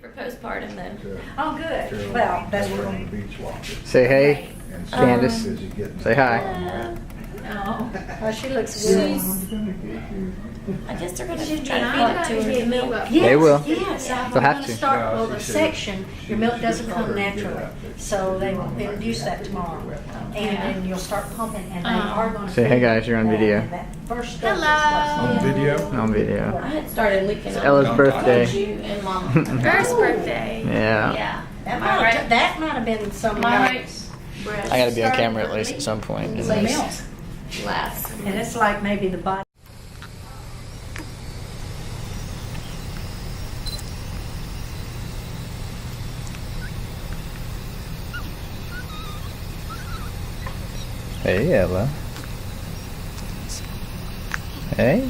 for postpartum though. Oh, good. Well, that's We're what on the beach walking. Say hey, And so Candice. as you get- Say hi. No. Oh, she looks good. I guess they're gonna She's try to been feed it to her in the milk. Yes, They will. Yes, They'll we're have gonna to. start, Yeah, well, she the said- section, your milk doesn't come naturally, so they will introduce that tomorrow. And then you'll start pumping, and they are gonna. Say, hey, guys, you're on feed video. that. That first stuff is Hello. what's- On video? On video. I had started licking It's on Ella's birthday. you and Mama. First birthday. Yeah. Yeah. That My might right- have, that might have been some. My like- right breast I gotta be on started camera at least early. at some point. It's like milk. Last. And it's like maybe the body. Hey, Ella. Hey.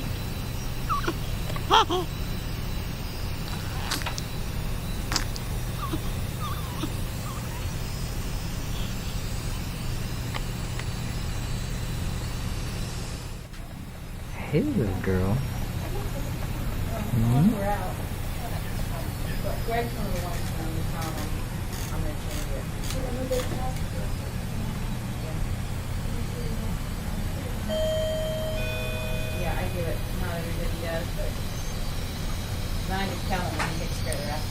Hey, little girl. Hmm? Yeah, I do it. Not everybody does, but mine is telling me he takes care of that.